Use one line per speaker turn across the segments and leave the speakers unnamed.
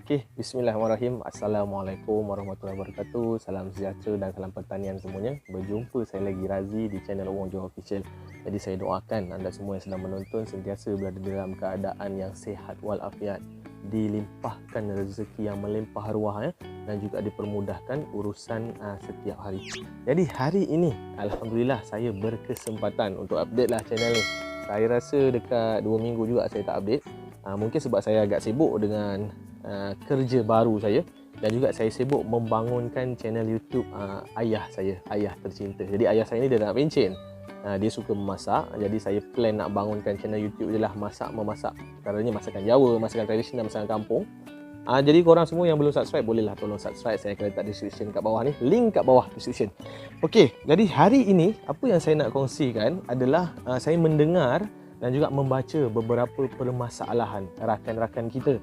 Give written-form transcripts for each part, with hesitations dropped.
Okey, bismillahirrahmanirrahim. Assalamualaikum warahmatullahi wabarakatuh. Salam sejahtera dan salam pertanian semuanya. Berjumpa saya lagi Razi di channel Wong Johor Official. Jadi saya doakan anda semua yang sedang menonton sentiasa berada dalam keadaan yang sihat walafiat, dilimpahkan rezeki yang melimpah ruah dan juga dipermudahkan urusan setiap hari. Jadi hari ini alhamdulillah saya berkesempatan untuk update lah channel ni. Saya rasa dekat 2 minggu juga saya tak update. Mungkin sebab saya agak sibuk dengan kerja baru saya dan juga saya sibuk membangunkan channel YouTube ayah saya, ayah tercinta. Jadi ayah saya ni dia nak pencen. Dia suka memasak. Jadi saya plan nak bangunkan channel YouTube je lah, memasak. Caranya masakan Jawa, masakan tradisional, masakan kampung. Jadi korang semua yang belum subscribe, bolehlah tolong subscribe. Saya akan letak description kat bawah ni, link kat bawah description. Okey, jadi hari ini apa yang saya nak kongsikan adalah saya mendengar dan juga membaca beberapa permasalahan rakan-rakan kita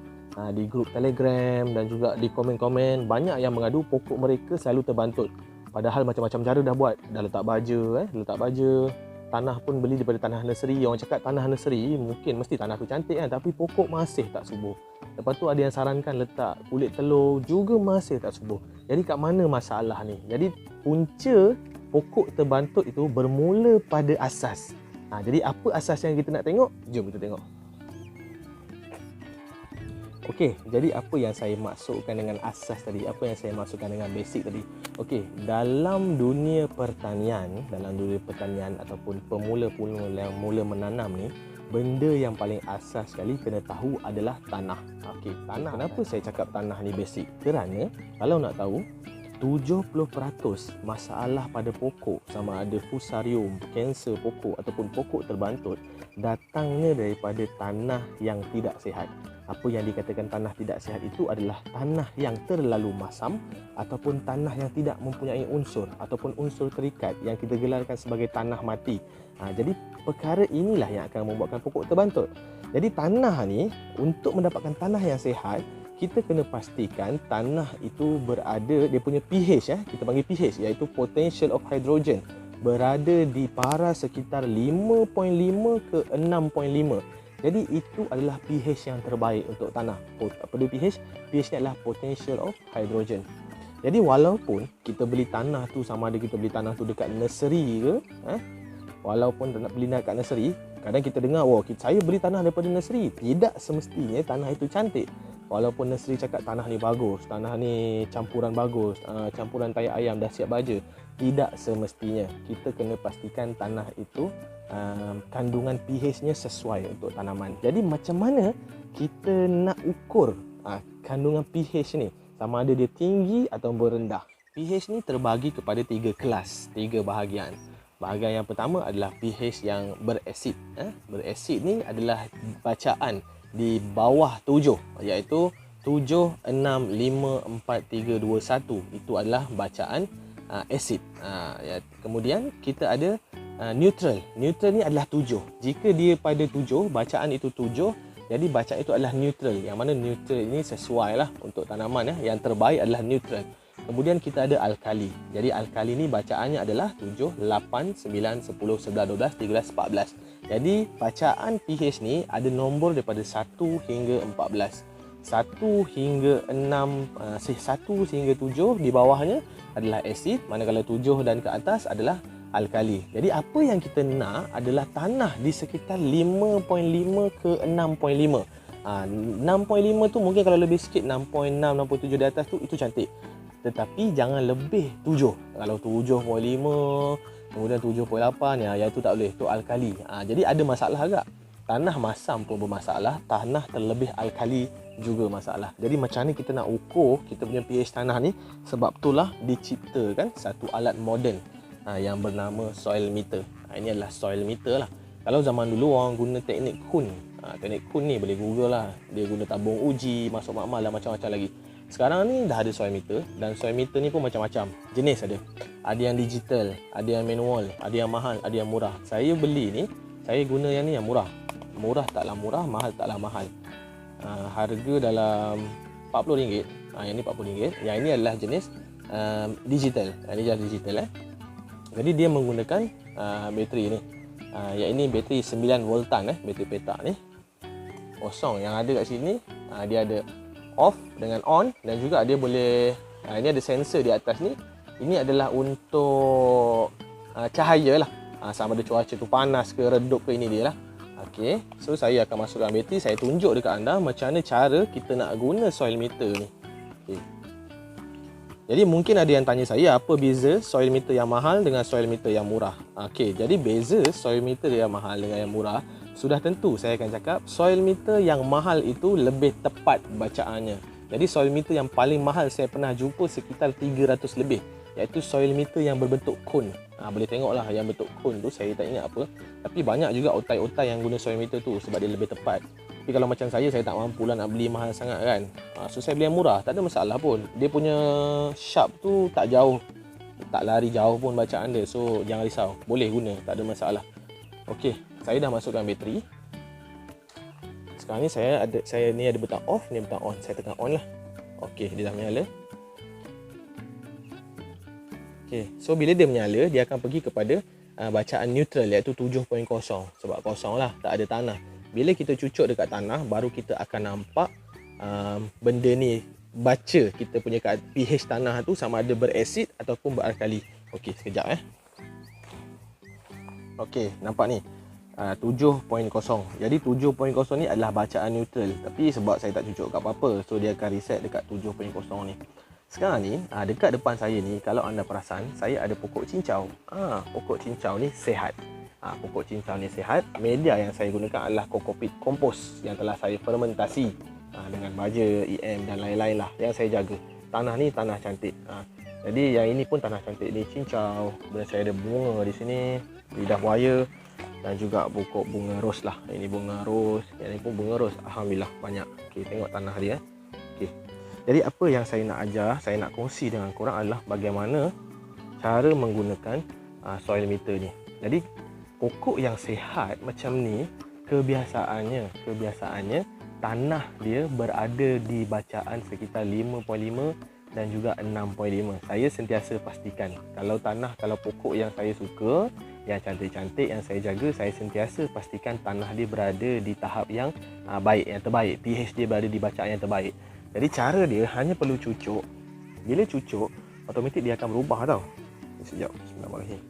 di grup Telegram dan juga di komen-komen. Banyak yang mengadu pokok mereka selalu terbantut. Padahal macam-macam cara dah buat. Dah letak baja, tanah pun beli daripada tanah nursery. Orang cakap tanah nursery mungkin mesti tanah tu cantik kan, tapi pokok masih tak subur. Lepas tu ada yang sarankan letak kulit telur, juga masih tak subur. Jadi kat mana masalah ni? Jadi punca pokok terbantut itu bermula pada asas. Jadi apa asas yang kita nak tengok? Jom kita tengok. Okey, jadi apa yang saya maksudkan dengan asas tadi? Apa yang saya maksudkan dengan basic tadi? Okey, dalam dunia pertanian ataupun pemula-pemula yang mula menanam ni, benda yang paling asas sekali kena tahu adalah tanah. Okey, tanah. Kenapa saya cakap tanah ni basic? Kerana kalau nak tahu 70% masalah pada pokok, sama ada fusarium, kanser pokok ataupun pokok terbantut, datangnya daripada tanah yang tidak sihat. Apa yang dikatakan tanah tidak sihat itu adalah tanah yang terlalu masam ataupun tanah yang tidak mempunyai unsur ataupun unsur terikat yang kita gelarkan sebagai tanah mati. Jadi perkara inilah yang akan membuatkan pokok terbantut. Jadi tanah ni, untuk mendapatkan tanah yang sihat, kita kena pastikan tanah itu berada, dia punya pH, kita panggil pH, iaitu potential of hydrogen, berada di paras sekitar 5.5 ke 6.5. Jadi itu adalah pH yang terbaik untuk tanah. Apa dia pH? pH ni adalah potential of hydrogen. Jadi walaupun kita beli tanah tu, sama ada kita beli tanah tu dekat nursery ke, walaupun nak beli dekat nursery, kadang kita dengar, saya beli tanah daripada nursery. Tidak semestinya tanah itu cantik. Walaupun nursery cakap tanah ni bagus, tanah ni campuran bagus, campuran tayak ayam dah siap baja, tidak semestinya. Kita kena pastikan tanah itu kandungan pH-nya sesuai untuk tanaman. Jadi macam mana kita nak ukur kandungan pH ni, sama ada dia tinggi atau rendah? pH ni terbagi kepada 3 kelas, 3 bahagian. Bahagian yang pertama adalah pH yang berasid. Berasid ni adalah bacaan di bawah 7, iaitu 7, 6, 5, 4, 3, 2, 1. Itu adalah bacaan asid. Kemudian kita ada neutral. Neutral ni adalah 7. Jika dia pada 7, bacaan itu 7, jadi bacaan itu adalah neutral. Yang mana neutral ini sesuai lah untuk tanaman. Yang terbaik adalah neutral. Kemudian kita ada alkali. Jadi alkali ni bacaannya adalah 7, 8, 9, 10, 11, 12, 13, 14. Jadi bacaan pH ni ada nombor daripada 1 hingga 14. 1 hingga 6, 1 hingga 7 di bawahnya adalah asid, manakala 7 dan ke atas adalah alkali. Jadi apa yang kita nak adalah tanah di sekitar 5.5 ke 6.5. 6.5 tu mungkin kalau lebih sikit, 6.6, 6.7 di atas tu, itu cantik. Tetapi jangan lebih 7. Kalau 7.5, kemudian 7.8, ya itu tak boleh. Itu alkali. Jadi ada masalah agak. Tanah masam pun bermasalah, tanah terlebih alkali juga masalah. Jadi macam ni kita nak ukur kita punya pH tanah ni? Sebab itulah diciptakan satu alat moden yang bernama soil meter. Ini adalah soil meter lah. Kalau zaman dulu orang guna teknik Kuhn. Teknik Kuhn ni boleh google lah. Dia guna tabung uji, masuk makmal dan macam-macam lagi. Sekarang ni dah ada soil meter, dan soil meter ni pun macam-macam jenis ada. Ada yang digital, ada yang manual, ada yang mahal, ada yang murah. Saya beli ni, saya guna yang ni yang murah. Murah taklah murah, mahal taklah mahal. Harga dalam RM40. Yang ni RM40. Yang ini adalah jenis digital. Yang ni jenis digital Jadi dia menggunakan bateri ni. Yang ini bateri 9 voltan bateri petak ni. Kosong. Yang ada kat sini dia ada off dengan on, dan juga dia boleh ini ada sensor di atas ni. Ini adalah untuk cahaya lah, sama ada cuaca tu panas ke redup ke, ini dia lah. Okey, so saya akan masukkan bateri. Saya tunjuk dekat anda macam mana cara kita nak guna soil meter ni. Okey. Jadi mungkin ada yang tanya saya, apa beza soil meter yang mahal dengan soil meter yang murah? Okey, jadi beza soil meter yang mahal dengan yang murah, sudah tentu saya akan cakap soil meter yang mahal itu lebih tepat bacaannya. Jadi soil meter yang paling mahal saya pernah jumpa sekitar 300 lebih, iaitu soil meter yang berbentuk cone. Boleh tengoklah yang bentuk cone tu, saya tak ingat apa. Tapi banyak juga otai-otai yang guna soil meter tu sebab dia lebih tepat. Tapi kalau macam saya tak mampu lah nak beli mahal sangat kan. So saya beli yang murah, tak ada masalah pun. Dia punya sharp tu tak jauh, tak lari jauh pun bacaan dia. So jangan risau, boleh guna, tak ada masalah. Okey, saya dah masukkan bateri. Sekarang ni saya ni ada butang off, ni butang on. Saya tekan on lah. Okey, dia dah menyala. Okey, so bila dia menyala, dia akan pergi kepada bacaan neutral, iaitu 7.0. Sebab kosong lah, tak ada tanah. Bila kita cucuk dekat tanah, baru kita akan nampak benda ni baca kita punya pH tanah tu sama ada berasid ataupun beralkali. Okey, sekejap Okey, nampak ni 7.0. Jadi 7.0 ni adalah bacaan neutral. Tapi sebab saya tak cucuk kat apa-apa, so dia akan reset dekat 7.0 ni. Sekarang ni dekat depan saya ni, kalau anda perasan, saya ada pokok cincau. Pokok cincau ni sihat. Pokok cincau ni sihat. Media yang saya gunakan adalah kokopit kompos yang telah saya fermentasi dengan baja, EM dan lain-lain lah yang saya jaga. Tanah ni tanah cantik. Jadi yang ini pun tanah cantik ni, cincau. Dan saya ada bunga di sini, lidah buaya, dan juga pokok bunga ros lah. Ini bunga ros, yang ini pun bunga ros. Alhamdulillah banyak. Okey, tengok tanah dia. Okey. Jadi apa yang saya nak ajar, saya nak kongsi dengan korang adalah bagaimana cara menggunakan soil meter ni. Jadi pokok yang sihat macam ni, kebiasaannya tanah dia berada di bacaan sekitar 5.5 dan juga 6.5. Saya sentiasa pastikan kalau pokok yang saya suka, yang cantik-cantik, yang saya jaga, saya sentiasa pastikan tanah dia berada di tahap yang baik, yang terbaik. pH dia berada di bacaan yang terbaik. Jadi cara dia hanya perlu cucuk. Bila cucuk, automatik dia akan berubah tau. Sekejap, bismillahirrahmanirrahim.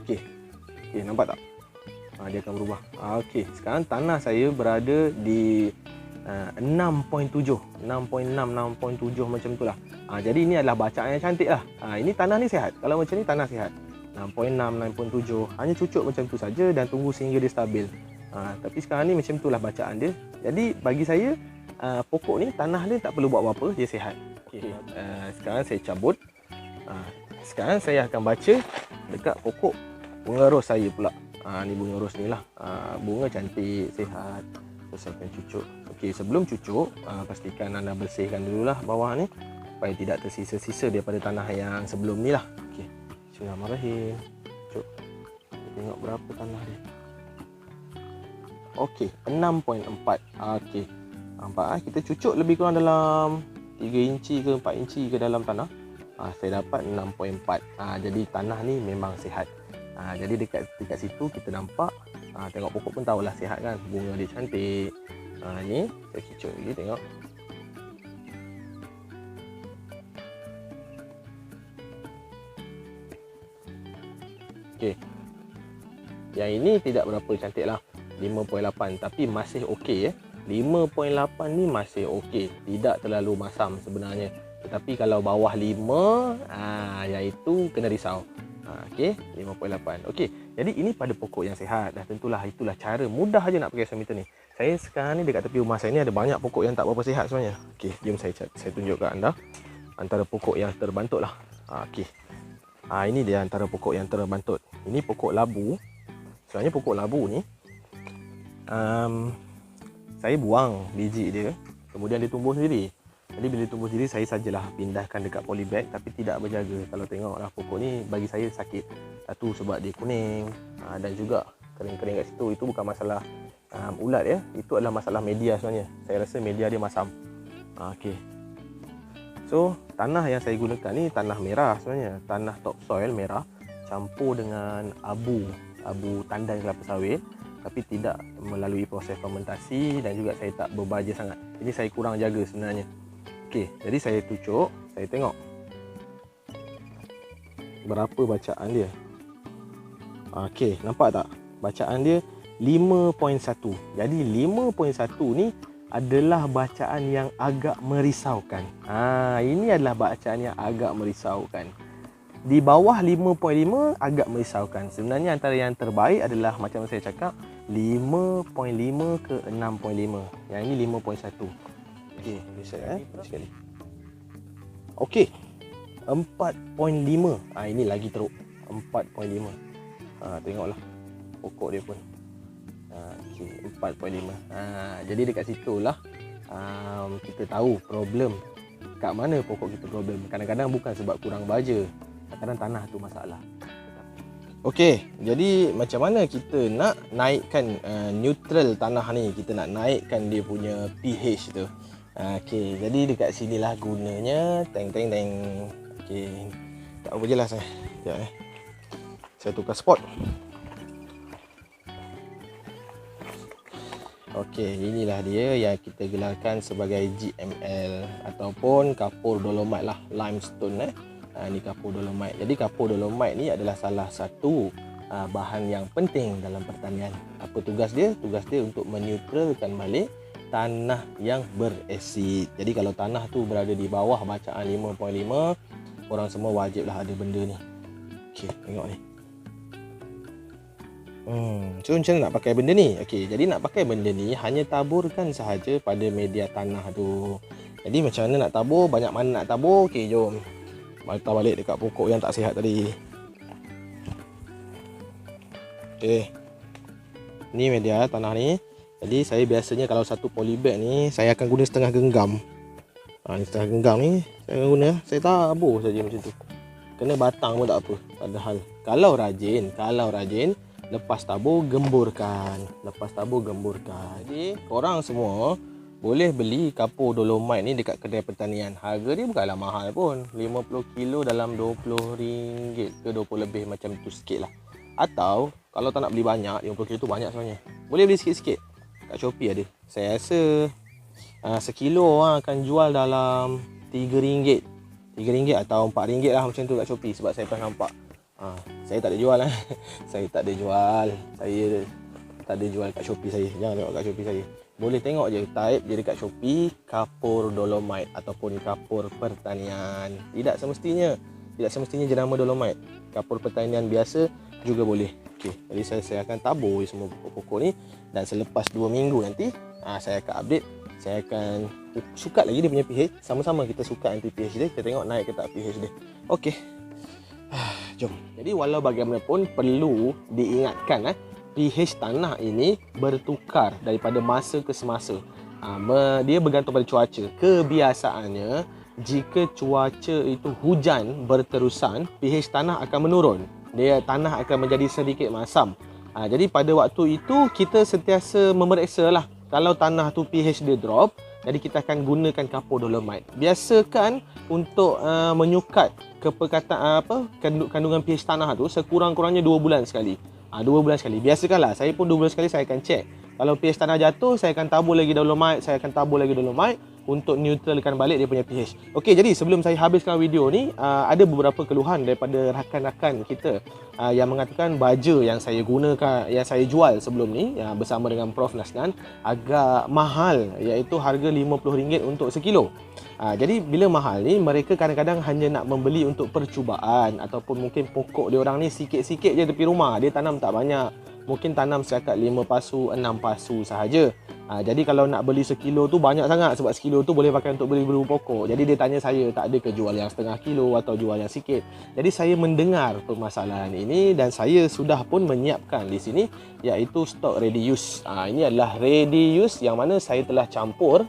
Okey, nampak tak? Dia akan berubah. Okey, sekarang tanah saya berada di 6.7, 6.6, 6.7 macam tu lah. Jadi ini adalah bacaan yang cantik lah. Ini tanah ni sihat. Kalau macam ni tanah sihat. 6.6, 6.7. Hanya cucuk macam tu saja dan tunggu sehingga dia stabil. Tapi sekarang ni macam tu lah bacaan dia. Jadi bagi saya, pokok ni tanah dia tak perlu buat apa-apa, dia sihat. Okay. Sekarang saya cabut. Sekarang saya akan baca dekat pokok bunga ros saya pula. Ni bunga ros ni lah. Bunga cantik, sihat. So saya akan cucuk. Okey, sebelum cucuk, pastikan anda bersihkan dululah bawah ni supaya tidak tersisa-sisa daripada tanah yang sebelum ni lah. Okey, bismillahirrahmanirrahim. Cucuk. Tengok berapa tanah dia. Okey, 6.4. Okey. Nampak kita cucuk lebih kurang dalam 3 inci ke 4 inci ke dalam tanah. Saya dapat 6.4. Jadi tanah ni memang sihat. Jadi dekat situ kita nampak, tengok pokok pun tahulah sihat kan. Bunga dia cantik. Ni saya cucuk lagi, tengok. Okey. Yang ini tidak berapa cantik lah, 5.8, tapi masih okey 5.8 ni masih okey, tidak terlalu masam sebenarnya. Tetapi kalau bawah 5, yang itu kena risau. Okey, 5.8. Okey, jadi ini pada pokok yang sihat. Dan tentulah itulah cara mudah aja nak pakai soil meter ni. Saya sekarang ni dekat tepi rumah saya ni ada banyak pokok yang tak berapa sihat sebenarnya. Okey, jom saya tunjuk kat anda antara pokok yang terbantut lah. Okey. Ini dia antara pokok yang terbantut. Ini pokok labu. Sebenarnya pokok labu ni saya buang biji dia, kemudian dia tumbuh sendiri. Jadi bila tumbuh sendiri, saya sajalah pindahkan dekat polybag, tapi tidak berjaga. Kalau tengoklah pokok ni bagi saya sakit. Satu sebab dia kuning, dan juga kering-kering kat situ. Itu bukan masalah ulat ya, itu adalah masalah media sebenarnya. Saya rasa media dia masam. Okey. So tanah yang saya gunakan ni tanah merah sebenarnya, tanah topsoil merah campur dengan abu tandan kelapa sawit. tapi tidak melalui proses fermentasi dan juga saya tak berbaja sangat. Jadi saya kurang jaga sebenarnya. Okey, jadi saya tucuk, saya tengok berapa bacaan dia. Okey, nampak tak? Bacaan dia 5.1. Jadi 5.1 ni adalah bacaan yang agak merisaukan. Ini adalah bacaan yang agak merisaukan. Di bawah 5.5 agak merisaukan. Sebenarnya antara yang terbaik adalah macam saya cakap 5.5 ke 6.5. Yang ini 5.1. Okey, reset sekali. Okey. 4.5. Ini lagi teruk. 4.5. Tengoklah pokok dia pun. Okey, 4.5. Jadi dekat situlah kita tahu problem kat mana pokok kita problem. Kadang-kadang bukan sebab kurang baja, kadang-kadang tanah tu masalah. Okey, jadi macam mana kita nak naikkan neutral tanah ni? Kita nak naikkan dia punya pH tu. Okey, jadi dekat sinilah gunanya. Teng. Okey, tak apa je lah saya. Sekejap saya tukar spot. Okey, inilah dia yang kita gelarkan sebagai GML ataupun kapur dolomite lah, limestone Ini kapur dolomite. Jadi kapur dolomite ni adalah salah satu bahan yang penting dalam pertanian. Apa tugas dia? Tugas dia untuk meneutralkan balik tanah yang berasid. Jadi kalau tanah tu berada di bawah bacaan 5.5, orang semua wajiblah ada benda ni. Okey, tengok ni. So macam mana nak pakai benda ni? Okey, jadi nak pakai benda ni hanya taburkan sahaja pada media tanah tu. Jadi macam mana nak tabur? Banyak mana nak tabur? Okey, jom. Letak balik dekat pokok yang tak sihat tadi. Okey. Ni media tanah ni. Jadi saya biasanya kalau satu polybag ni saya akan guna setengah genggam. Ni setengah genggam ni saya akan guna. Saya tabur saja macam tu. Kena batang pun tak apa. Padahal kalau rajin lepas tabur gemburkan. Jadi korang semua boleh beli kapur dolomite ni dekat kedai pertanian. Harga dia bukanlah mahal pun. 50 kilo dalam RM20 ke 20 lebih macam tu sikit lah. Atau kalau tak nak beli banyak, 50 kilo tu banyak sebenarnya, boleh beli sikit-sikit. Kat Shopee ada. Saya rasa sekilo akan jual dalam RM3. RM3 atau RM4 lah macam tu kat Shopee. Sebab saya pernah nampak. Saya tak ada jual Saya tak ada jual kat Shopee saya. Jangan tengok kat Shopee saya. Boleh tengok je, type je dekat Shopee kapur dolomite ataupun kapur pertanian. Tidak semestinya jenama dolomite. Kapur pertanian biasa juga boleh. Okey, jadi saya akan tabur semua pokok-pokok ni dan selepas 2 minggu nanti saya akan update. Saya akan sukat lagi dia punya pH. Sama-sama kita sukat nanti pH dia. Kita tengok naik ke tak pH dia. Okey. Jom. Jadi walau bagaimanapun perlu diingatkan pH tanah ini bertukar daripada masa ke semasa. Dia bergantung pada cuaca. Kebiasaannya jika cuaca itu hujan berterusan, pH tanah akan menurun. Tanah akan menjadi sedikit masam. Jadi pada waktu itu kita sentiasa memeriksa lah. Kalau tanah tu pH dia drop, jadi kita akan gunakan kapur dolomite. Biasakan untuk menyukat kandungan pH tanah tu sekurang-kurangnya 2 bulan sekali. 2 bulan sekali. Biasakanlah. Saya pun 2 bulan sekali saya akan cek. Kalau pH tanah jatuh, saya akan tabur lagi dolomite, untuk neutralkan balik dia punya pH. Okey, jadi sebelum saya habiskan video ni, ada beberapa keluhan daripada rakan-rakan kita yang mengatakan baja yang saya gunakan, yang saya jual sebelum ni bersama dengan Prof Nasnan agak mahal, iaitu harga RM50 untuk sekilo. Jadi bila mahal ni, mereka kadang-kadang hanya nak membeli untuk percubaan ataupun mungkin pokok dia orang ni sikit-sikit je tepi rumah, dia tanam tak banyak. Mungkin tanam setakat 5 pasu, 6 pasu sahaja. Jadi kalau nak beli sekilo tu banyak sangat, sebab sekilo tu boleh pakai untuk beli beberapa pokok. Jadi dia tanya saya, tak ada ke jual yang setengah kilo atau jual yang sikit. Jadi saya mendengar permasalahan ini dan saya sudah pun menyiapkan di sini, iaitu stok ready use. Ini adalah ready use yang mana saya telah campur.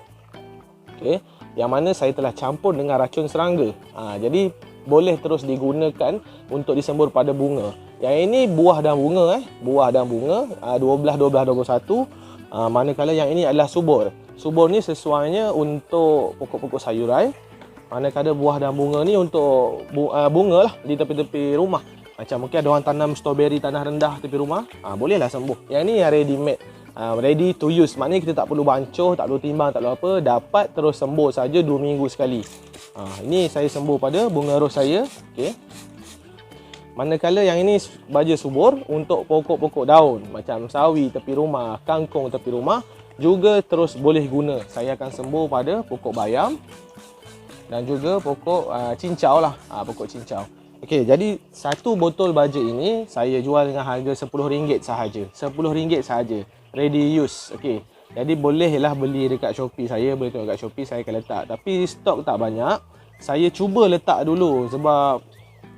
Okey, yang mana saya telah campur dengan racun serangga. Jadi boleh terus digunakan untuk disembur pada bunga. Yang ini buah dan bunga buah dan bunga 12-21. Manakala yang ini adalah subur. Subur ni sesuainya untuk pokok-pokok sayuran. Manakala buah dan bunga ni untuk bunga lah di tepi-tepi rumah. Macam mungkin ada orang tanam strawberry tanah rendah tepi rumah, bolehlah sembuh. Yang ni yang ready made, ready to use. Maknanya kita tak perlu bancuh, tak perlu timbang, tak perlu apa, dapat terus sembuh saja 2 minggu sekali. Ini saya sembuh pada bunga ros saya. Okey. Manakala yang ini baja subur untuk pokok-pokok daun macam sawi tepi rumah, kangkung tepi rumah juga terus boleh guna. Saya akan sembuh pada pokok bayam dan juga pokok cincau lah, pokok cincau. Okey, jadi satu botol baja ini saya jual dengan harga RM10 sahaja. RM10 sahaja. Ready use. Okey. Jadi bolehlah beli dekat Shopee. Saya boleh tengok dekat Shopee, saya akan letak. Tapi stok tak banyak. Saya cuba letak dulu sebab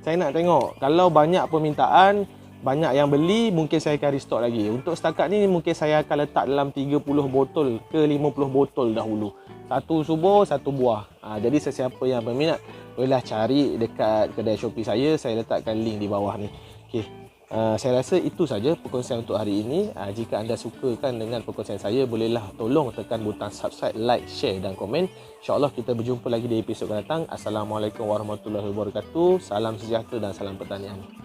saya nak tengok kalau banyak permintaan, banyak yang beli, mungkin saya akan restock lagi. Untuk setakat ni mungkin saya akan letak dalam 30 botol ke 50 botol dahulu. Satu subur, satu buah. Jadi sesiapa yang berminat bolehlah cari dekat kedai Shopee saya letakkan link di bawah ni. Okey. Saya rasa itu saja perkongsian untuk hari ini. Jika anda sukakan dengan perkongsian saya, bolehlah tolong tekan butang subscribe, like, share dan komen. InsyaAllah kita berjumpa lagi di episod akan datang. Assalamualaikum warahmatullahi wabarakatuh. Salam sejahtera dan salam pertanian.